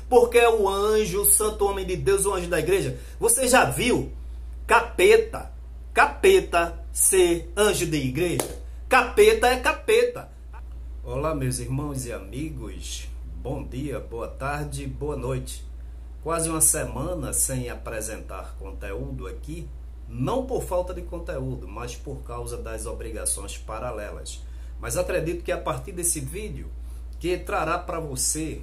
porque é o anjo, o santo homem de Deus, o anjo da igreja. Você já viu capeta ser anjo de igreja? Capeta é capeta. Olá, meus irmãos e amigos. Bom dia, boa tarde, boa noite. Quase uma semana sem apresentar conteúdo aqui, não por falta de conteúdo, mas por causa das obrigações paralelas. Mas acredito que a partir desse vídeo, que trará para você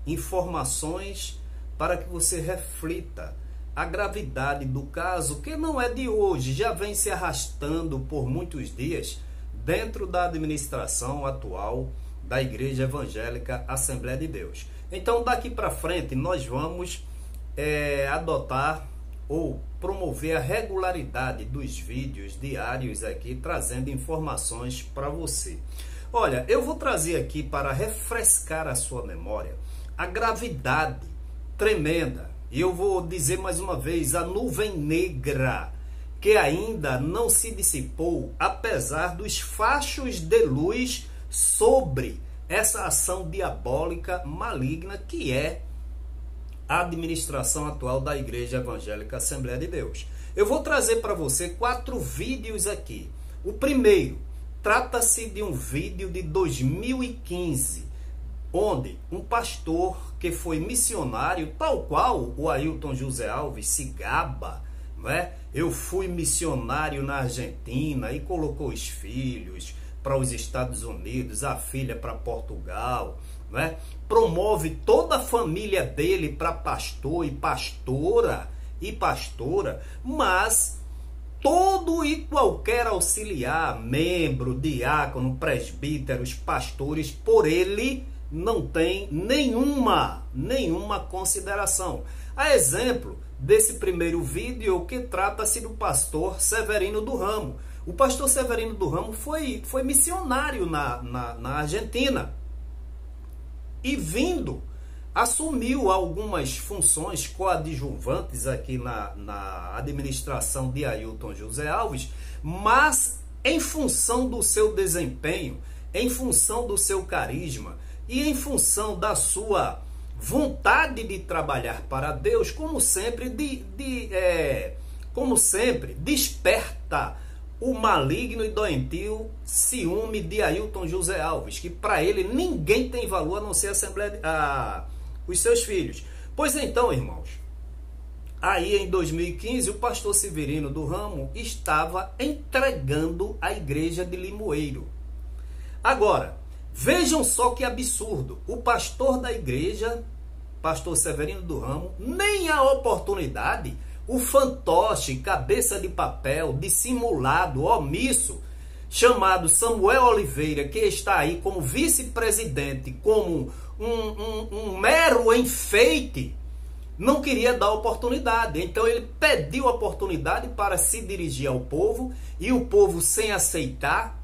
informações para que você reflita a gravidade do caso, que não é de hoje, já vem se arrastando por muitos dias dentro da administração atual da Igreja Evangélica Assembleia de Deus. Então, daqui para frente, nós vamos adotar ou promover a regularidade dos vídeos diários aqui, trazendo informações para você. Olha, eu vou trazer aqui para refrescar a sua memória a gravidade tremenda, e eu vou dizer mais uma vez, a nuvem negra que ainda não se dissipou, apesar dos fachos de luz sobre essa ação diabólica maligna que é a administração atual da Igreja Evangélica Assembleia de Deus. Eu vou trazer para você 4 vídeos aqui. O primeiro trata-se de um vídeo de 2015, onde um pastor que foi missionário, tal qual o Ailton José Alves se gaba, não é? Eu fui missionário na Argentina, e colocou os filhos para os Estados Unidos, a filha para Portugal, né? Promove toda a família dele para pastor e pastora, mas todo e qualquer auxiliar, membro, diácono, presbíteros, pastores, por ele não tem nenhuma consideração. A exemplo desse primeiro vídeo, que trata-se do pastor Severino do Ramo. O pastor Severino do Ramo foi missionário na Argentina e assumiu algumas funções coadjuvantes aqui na administração de Ailton José Alves, mas em função do seu desempenho, em função do seu carisma e em função da sua vontade de trabalhar para Deus, como sempre desperta o maligno e doentio ciúme de Ailton José Alves, que para ele ninguém tem valor a não ser os seus filhos. Pois então, irmãos, aí em 2015 o pastor Severino do Ramo estava entregando a igreja de Limoeiro. Agora, vejam só que absurdo, o pastor da igreja, pastor Severino do Ramo, nem a oportunidade, o fantoche, cabeça de papel, dissimulado, omisso, chamado Samuel Oliveira, que está aí como vice-presidente, como um mero enfeite, não queria dar oportunidade. Então ele pediu oportunidade para se dirigir ao povo, e o povo sem aceitar,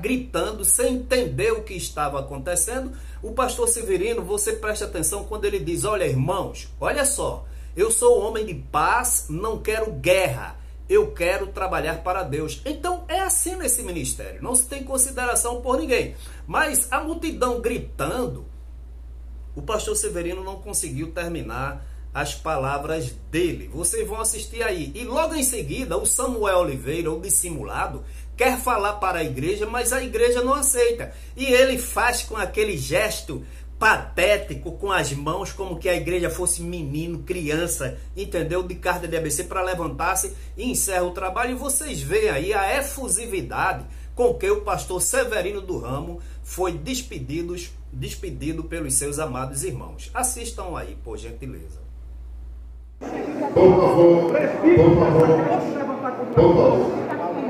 gritando, sem entender o que estava acontecendo. O pastor Severino, você preste atenção quando ele diz: olha, irmãos, olha só, eu sou homem de paz, não quero guerra, eu quero trabalhar para Deus. Então é assim nesse ministério, não se tem consideração por ninguém. Mas a multidão gritando, o pastor Severino não conseguiu terminar as palavras dele. Vocês vão assistir aí. E logo em seguida, o Samuel Oliveira, o dissimulado, quer falar para a igreja, mas a igreja não aceita. E ele faz com aquele gesto patético, com as mãos, como que a igreja fosse menino, criança, entendeu? De carta de ABC, para levantar-se e encerra o trabalho. E vocês veem aí a efusividade com que o pastor Severino do Ramo foi despedido pelos seus amados irmãos. Assistam aí, por gentileza. Por favor.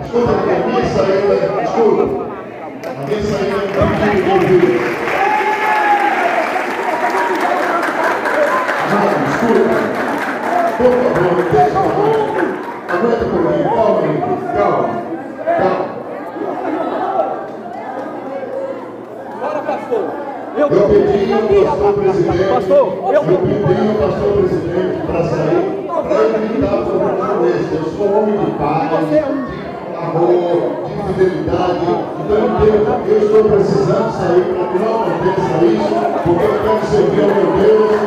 Escuta aqui, a minha saída, escuta. A minha saída é muito ouvida. Escuta, por favor, deixa eu aguenta comigo, calma. Bora, pastor. Eu pedi ao pastor presidente para sair, para evitar problemas esse. Eu sou homem de paz, de amor, de fidelidade. Então eu estou precisando sair para que não aconteça isso, porque eu quero servir ao meu Deus.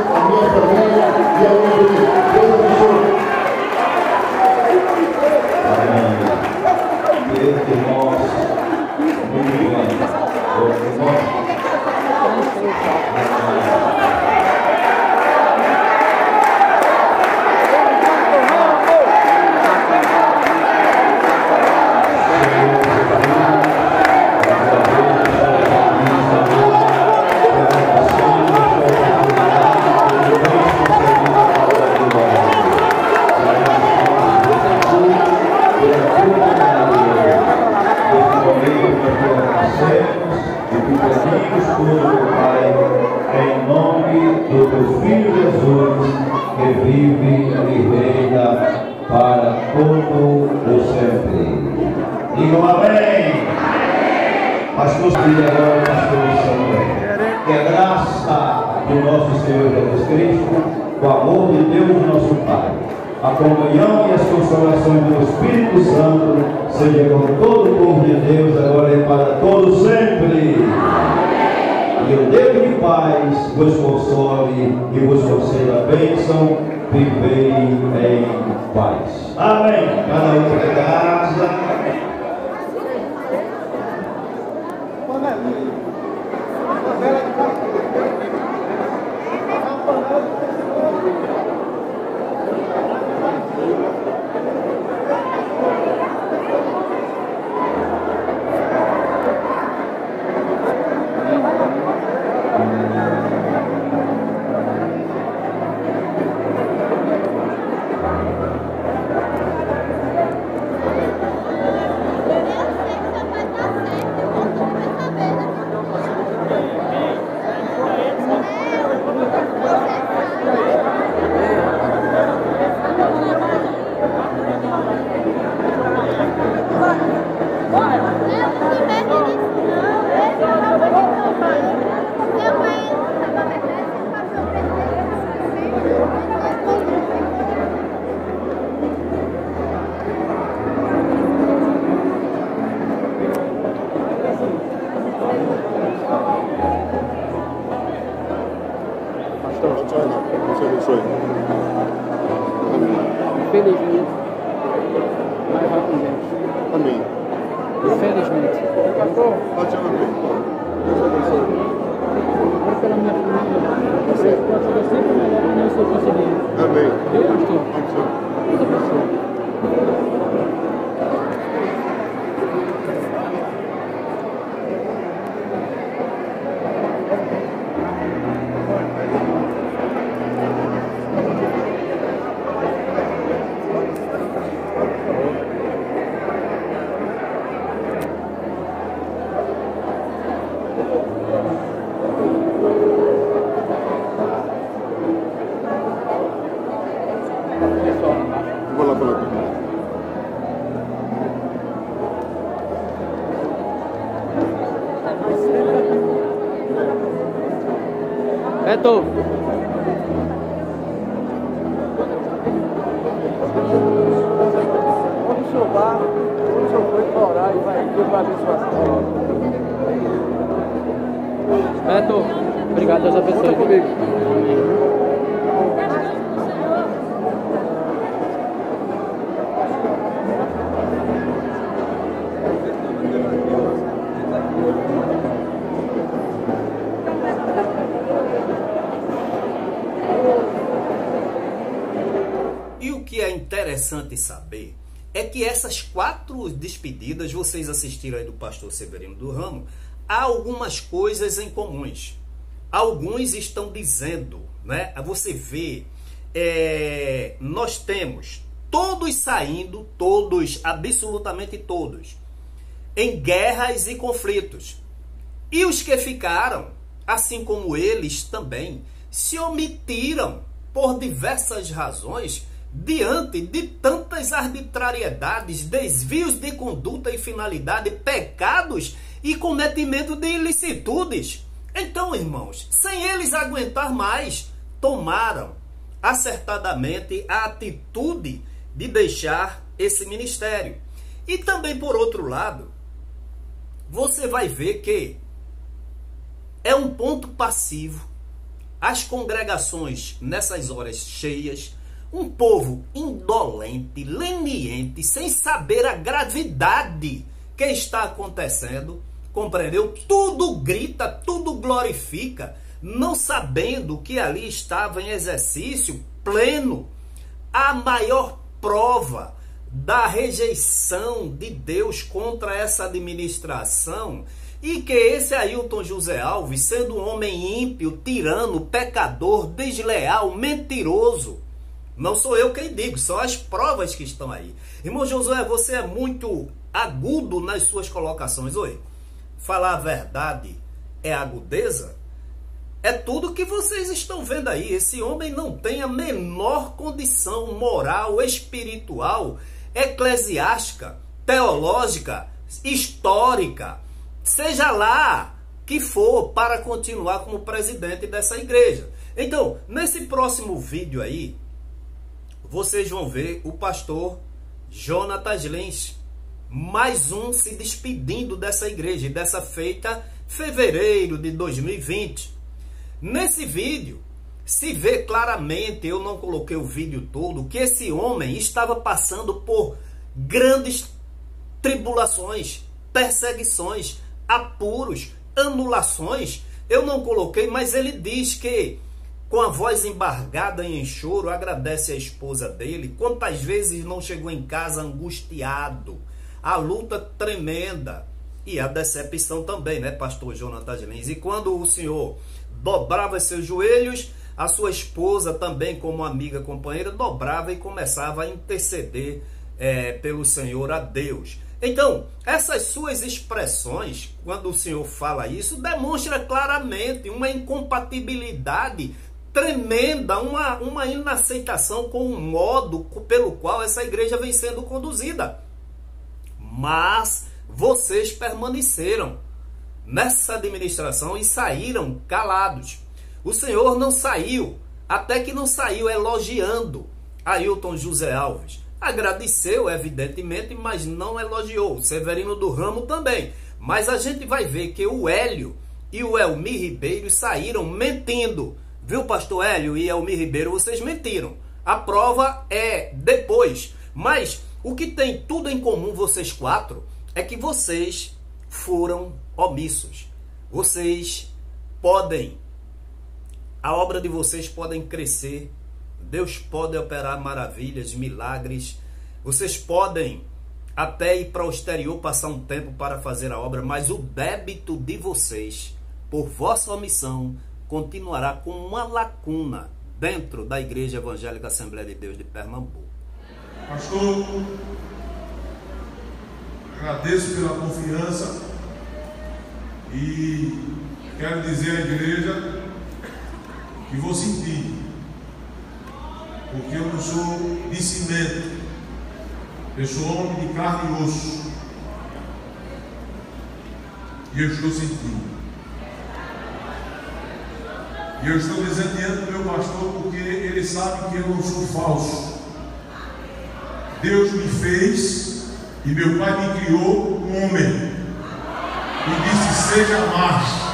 do teu Filho Jesus, que vive e reina para todo o sempre. Digam amém. Pastor Cílio, agora pastor Samuel. Que a graça do nosso Senhor Jesus Cristo, o amor de Deus nosso Pai, a comunhão e as consolações do Espírito Santo seja com todo o povo de Deus, agora e para todos sempre. E o Deus de paz vos console e vos conceda a bênção, vivei em paz. Amém. Cada um para casa. Infelizmente, mais rapidamente. Amém. Infelizmente. Pode amém. Pela minha família, pode ser sempre melhor que eu estou conseguindo. Amém. Viu, pastor? Amém. Pastor. Vou lá colocar. Beto. Onde o senhor vá, onde o senhor foi para orar e vai Deus vai abençoar. Beto, obrigado, Deus abençoe. Conta comigo. E o que é interessante saber é que essas 4 despedidas, vocês assistiram aí do pastor Severino do Ramo, há algumas coisas em comuns. Alguns estão dizendo, né? Você vê, nós temos todos saindo, todos, absolutamente todos, em guerras e conflitos. E os que ficaram, assim como eles também, se omitiram por diversas razões diante de tantas arbitrariedades, desvios de conduta e finalidade, pecados e cometimento de ilicitudes. Então, irmãos, sem eles aguentar mais, tomaram acertadamente a atitude de deixar esse ministério. E também, por outro lado, você vai ver que é um ponto passivo as congregações nessas horas cheias, um povo indolente, leniente, sem saber a gravidade que está acontecendo, compreendeu? Tudo grita, tudo glorifica, não sabendo que ali estava em exercício pleno a maior prova da rejeição de Deus contra essa administração, e que esse Ailton José Alves, sendo um homem ímpio, tirano, pecador, desleal, mentiroso, não sou eu quem digo, são as provas que estão aí. Irmão Josué, você é muito agudo nas suas colocações. Oi, falar a verdade é agudeza? É tudo que vocês estão vendo aí. Esse homem não tem a menor condição moral, espiritual, eclesiástica, teológica, histórica, seja lá que for, para continuar como presidente dessa igreja. Então, nesse próximo vídeo aí, vocês vão ver o pastor Jonatas Lins, mais um se despedindo dessa igreja, dessa feita fevereiro de 2020. Nesse vídeo, se vê claramente, eu não coloquei o vídeo todo, que esse homem estava passando por grandes tribulações, perseguições, apuros, anulações. Eu não coloquei, mas ele diz que, com a voz embargada em choro, agradece a esposa dele. Quantas vezes não chegou em casa angustiado, a luta tremenda e a decepção também, né, pastor Jonatas Lins? E quando o senhor dobrava seus joelhos, a sua esposa também, como amiga, companheira, dobrava e começava a interceder pelo Senhor a Deus. Então, essas suas expressões, quando o senhor fala isso, demonstra claramente uma incompatibilidade tremenda, uma inaceitação com o modo pelo qual essa igreja vem sendo conduzida. Mas vocês permaneceram nessa administração e saíram calados. O senhor não saiu, até que não saiu elogiando Ailton José Alves. Agradeceu, evidentemente, mas não elogiou. O Severino do Ramo também. Mas a gente vai ver que o Hélio e o Elmir Ribeiro saíram mentindo. Viu, pastor Hélio e Elmir Ribeiro? Vocês mentiram. A prova é depois. Mas o que tem tudo em comum, vocês quatro, é que vocês foram omissos. Vocês podem, a obra de vocês podem crescer. Deus pode operar maravilhas, milagres. Vocês podem até ir para o exterior, passar um tempo para fazer a obra, mas o débito de vocês, por vossa omissão, continuará com uma lacuna dentro da Igreja Evangélica Assembleia de Deus de Pernambuco. Pastor, agradeço pela confiança e quero dizer à igreja que vou sentir, porque eu não sou de cimento, eu sou homem de carne e osso, e eu estou sentindo. E eu estou dizendo diante do meu pastor porque ele sabe que eu não sou falso. Deus me fez e meu pai me criou um homem e disse: seja macho.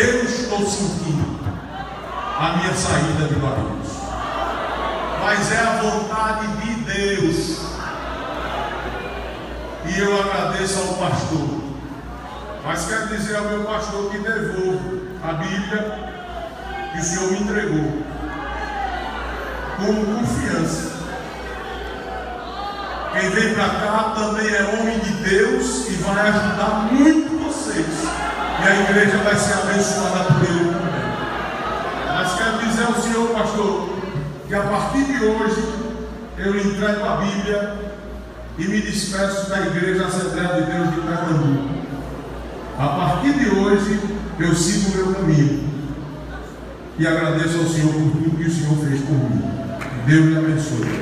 Eu estou sentindo a minha saída de Barreiros, mas é a vontade de Deus, e eu agradeço ao pastor. Mas quero dizer ao meu pastor que devolvo a Bíblia que o Senhor me entregou como confiança. Quem vem para cá também é homem de Deus e vai ajudar muito vocês, e a igreja vai ser abençoada por ele também. Mas quero dizer ao senhor pastor que a partir de hoje eu lhe entrego a Bíblia e me despeço da Igreja Assembleia de Deus de Pernambuco. A partir de hoje eu sigo o meu caminho e agradeço ao Senhor por tudo que o Senhor fez por mim. Deus lhe abençoe.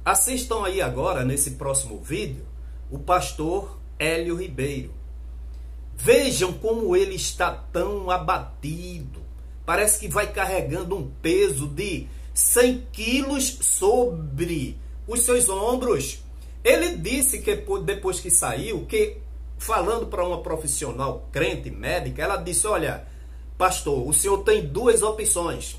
Assistam aí agora, nesse próximo vídeo, o pastor Hélio Ribeiro. Vejam como ele está tão abatido. Parece que vai carregando um peso de 100 quilos sobre os seus ombros. Ele disse que depois que saiu, que falando para uma profissional crente, médica, ela disse: olha, pastor, o senhor tem duas opções.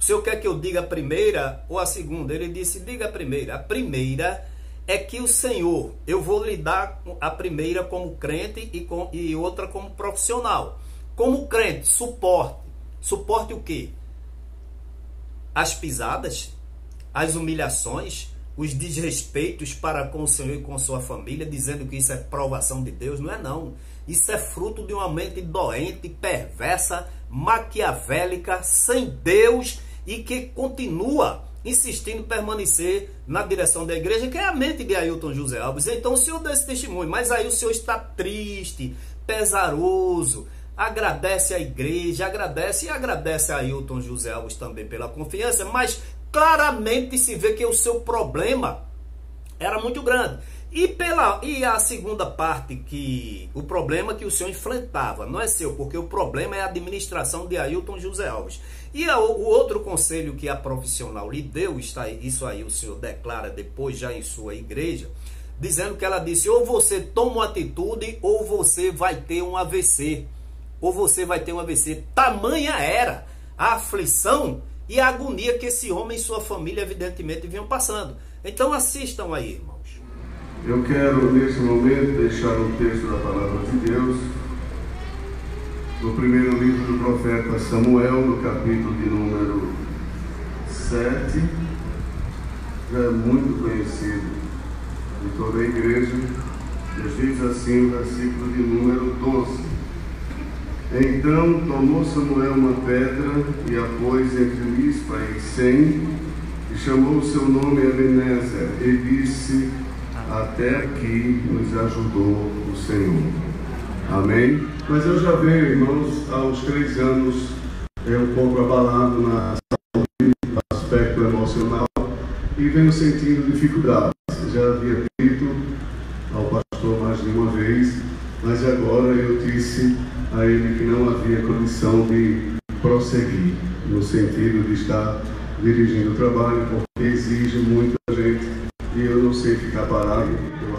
O senhor quer que eu diga a primeira ou a segunda? Ele disse: diga a primeira. A primeira é que o senhor, eu vou lhe dar a primeira como crente e outra como profissional. Como crente, suporte. Suporte o quê? As pisadas, as humilhações, os desrespeitos para com o Senhor e com sua família, dizendo que isso é provação de Deus. Não é não. Isso é fruto de uma mente doente, perversa, maquiavélica, sem Deus, e que continua insistindo em permanecer na direção da igreja, que é a mente de Ailton José Alves. Então o senhor dá esse testemunho, mas aí o senhor está triste, pesaroso, agradece a igreja, agradece a Ailton José Alves também pela confiança, mas claramente se vê que o seu problema era muito grande. E a segunda parte, que o problema que o senhor enfrentava, não é seu, porque o problema é a administração de Ailton José Alves. E o outro conselho que a profissional lhe deu, isso aí o senhor declara depois já em sua igreja, dizendo que ela disse: ou você toma uma atitude, ou você vai ter um AVC. Ou você vai ter um AVC. Tamanha era a aflição e a agonia que esse homem e sua família evidentemente vinham passando. Então assistam aí, irmãos. Eu quero nesse momento deixar um texto da palavra de Deus no primeiro livro do profeta Samuel, no capítulo de número 7, já é muito conhecido de toda a igreja. Diz assim o versículo de número 12: Então tomou Samuel uma pedra e a pôs entre Mispa e Sem, e chamou o seu nome Ebenezer, e disse: até aqui nos ajudou o Senhor. Amém? Mas eu já venho, irmãos, aos 3 anos, um pouco abalado na saúde, no aspecto emocional, e venho sentindo dificuldades. Já havia dito ao pastor mais de uma vez, mas agora eu disse a ele que não havia condição de prosseguir, no sentido de estar dirigindo o trabalho, porque exige muita gente. E eu não sei ficar parado.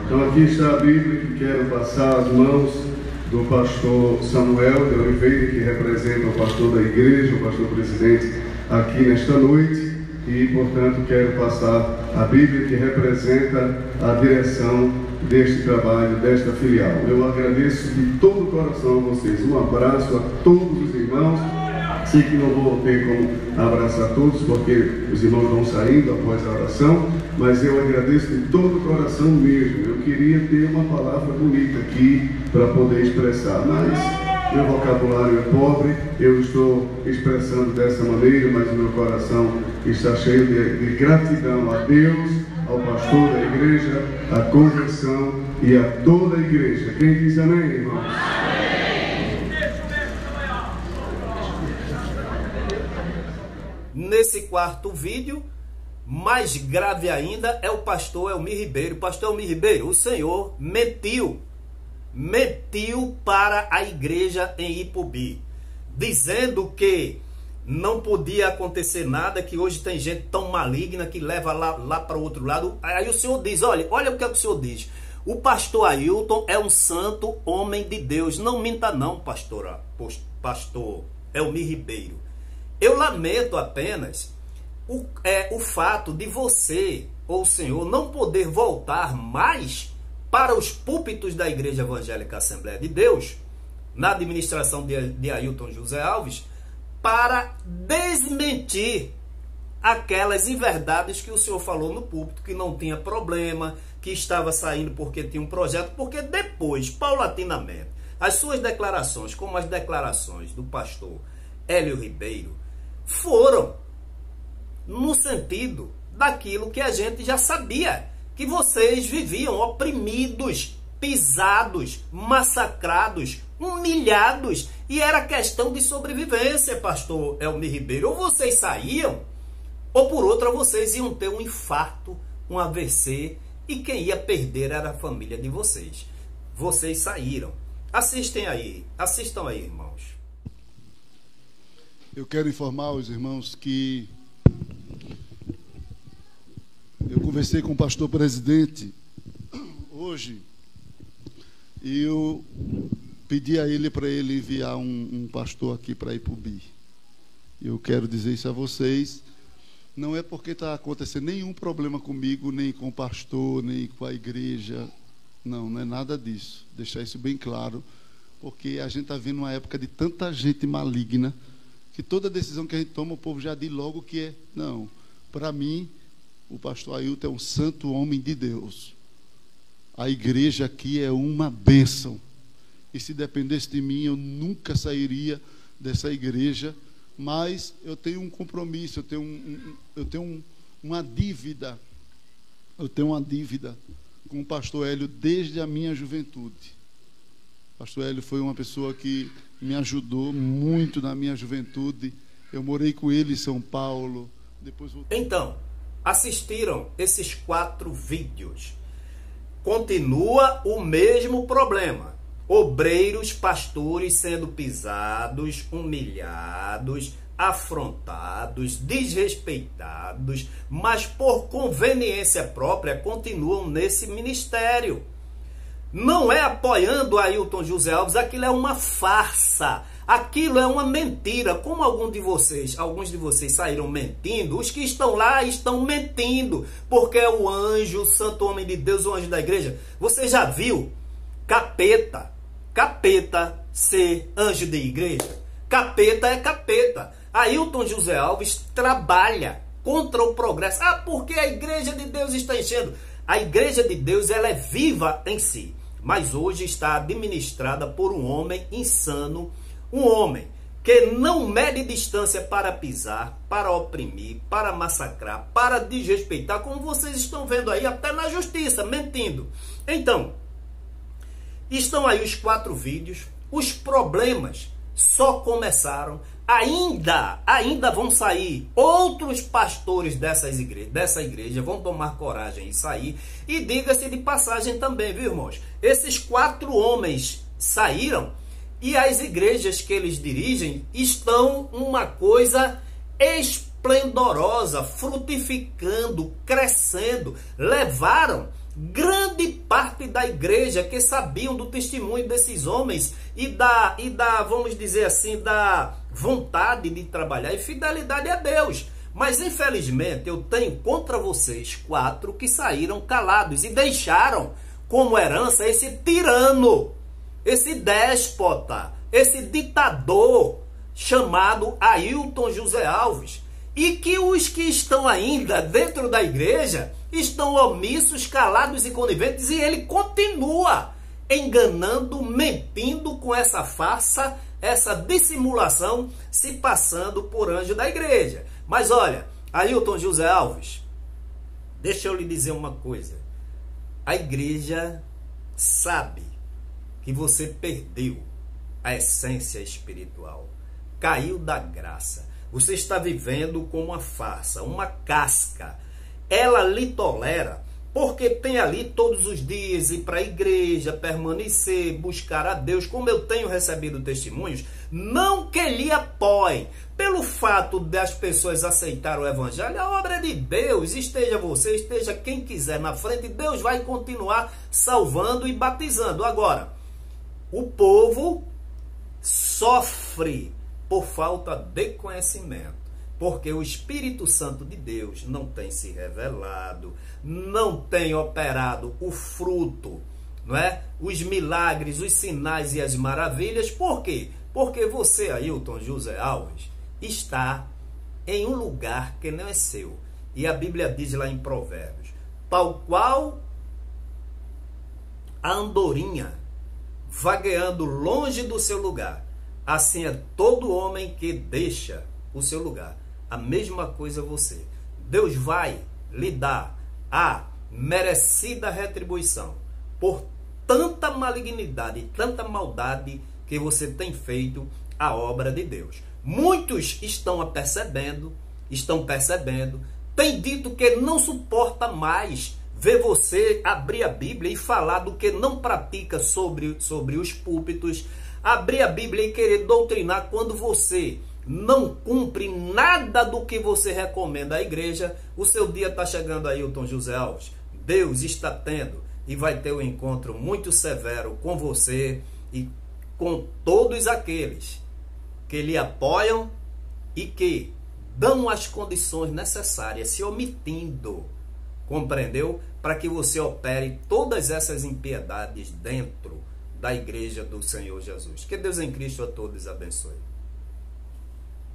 Então aqui está a Bíblia que quero passar às mãos do pastor Samuel de Oliveira, que representa o pastor da igreja, o pastor presidente aqui nesta noite. E, portanto, quero passar a Bíblia que representa a direção deste trabalho, desta filial. Eu agradeço de todo o coração a vocês. Um abraço a todos os irmãos. Sei que não vou ter como abraçar todos, porque os irmãos vão saindo após a oração, mas eu agradeço de todo o coração mesmo. Eu queria ter uma palavra bonita aqui para poder expressar, mas meu vocabulário é pobre, eu estou expressando dessa maneira, mas o meu coração está cheio de gratidão a Deus, ao pastor da igreja, à conversão e a toda a igreja. Quem diz amém, irmãos? Nesse quarto vídeo, mais grave ainda, é o pastor Elmir Ribeiro. Pastor Elmir Ribeiro, o senhor mentiu para a igreja em Ipubi, dizendo que não podia acontecer nada, que hoje tem gente tão maligna que leva lá para o outro lado. Aí o senhor diz, olha o que é que o senhor diz: o pastor Ailton é um santo homem de Deus. Não minta não, pastor Elmir Ribeiro. Eu lamento apenas o fato de você, ou o senhor, não poder voltar mais para os púlpitos da Igreja Evangélica Assembleia de Deus, na administração de Ailton José Alves, para desmentir aquelas inverdades que o senhor falou no púlpito, que não tinha problema, que estava saindo porque tinha um projeto, porque depois, paulatinamente, as suas declarações, como as declarações do pastor Hélio Ribeiro, foram no sentido daquilo que a gente já sabia, que vocês viviam oprimidos, pisados, massacrados, humilhados, e era questão de sobrevivência, pastor Elmir Ribeiro. Ou vocês saíam, ou por outra vocês iam ter um infarto, um AVC, e quem ia perder era a família de vocês. Vocês saíram. Assistam aí, irmãos. Eu quero informar os irmãos que eu conversei com o pastor presidente hoje e eu pedi a ele para ele enviar um pastor aqui para Ipubi. Eu quero dizer isso a vocês, não é porque está acontecendo nenhum problema comigo, nem com o pastor, nem com a igreja, não é nada disso, deixar isso bem claro, porque a gente está vendo uma época de tanta gente maligna, que toda decisão que a gente toma, o povo já diz logo que é. Não, para mim, o pastor Ailton é um santo homem de Deus. A igreja aqui é uma bênção. E se dependesse de mim, eu nunca sairia dessa igreja. Mas eu tenho um compromisso, eu tenho uma dívida. Eu tenho uma dívida com o pastor Hélio desde a minha juventude. O pastor Hélio foi uma pessoa que me ajudou muito na minha juventude. Eu morei com ele em São Paulo. Depois voltei. Então, assistiram esses 4 vídeos. Continua o mesmo problema. Obreiros, pastores sendo pisados, humilhados, afrontados, desrespeitados, mas por conveniência própria continuam nesse ministério. Não é apoiando Ailton José Alves, aquilo é uma farsa, aquilo é uma mentira. Como alguns de vocês saíram mentindo, os que estão lá estão mentindo, porque é o anjo, o santo homem de Deus, o anjo da igreja. Você já viu capeta ser anjo de igreja? Capeta é capeta. Ailton José Alves trabalha contra o progresso. Ah, porque a igreja de Deus está enchendo. A igreja de Deus, ela é viva em si, mas hoje está administrada por um homem insano, um homem que não mede distância para pisar, para oprimir, para massacrar, para desrespeitar, como vocês estão vendo aí, até na justiça, mentindo. Então, estão aí os 4 vídeos, os problemas só começaram, ainda vão sair outros pastores dessa igreja, vão tomar coragem e sair, e diga-se de passagem também, viu, irmãos? Esses 4 homens saíram, e as igrejas que eles dirigem estão uma coisa esplendorosa, frutificando, crescendo. Levaram grande parte da igreja que sabiam do testemunho desses homens e da, vamos dizer assim, da vontade de trabalhar e fidelidade a Deus. Mas infelizmente eu tenho contra vocês 4 que saíram calados e deixaram como herança esse tirano, esse déspota, esse ditador chamado Ailton José Alves. E que os que estão ainda dentro da igreja estão omissos, calados e coniventes, e ele continua enganando, mentindo com essa farsa, essa dissimulação, se passando por anjo da igreja. Mas olha, Ailton José Alves, deixa eu lhe dizer uma coisa. A igreja sabe que você perdeu a essência espiritual, caiu da graça. Você está vivendo como uma farsa, uma casca. Ela lhe tolera porque tem ali todos os dias ir para a igreja, permanecer, buscar a Deus, como eu tenho recebido testemunhos, não que lhe apoie. Pelo fato das pessoas aceitarem o evangelho, a obra é de Deus, esteja você, esteja quem quiser na frente, Deus vai continuar salvando e batizando. Agora, o povo sofre por falta de conhecimento, porque o Espírito Santo de Deus não tem se revelado, não tem operado o fruto, não é? Os milagres, os sinais e as maravilhas. Por quê? Porque você, Ailton José Alves, está em um lugar que não é seu. E a Bíblia diz lá em Provérbios, tal qual a andorinha vagueando longe do seu lugar, assim é todo homem que deixa o seu lugar. A mesma coisa você. Deus vai lhe dar a merecida retribuição por tanta malignidade e tanta maldade que você tem feito a obra de Deus. Muitos estão percebendo, têm dito que não suporta mais ver você abrir a Bíblia e falar do que não pratica sobre os púlpitos, abrir a Bíblia e querer doutrinar quando você não cumpre nada do que você recomenda à igreja. O seu dia está chegando aí, Ailton José Alves. Deus está tendo e vai ter um encontro muito severo com você e com todos aqueles que lhe apoiam e que dão as condições necessárias, se omitindo, compreendeu? Para que você opere todas essas impiedades dentro da igreja do Senhor Jesus. Que Deus em Cristo a todos abençoe.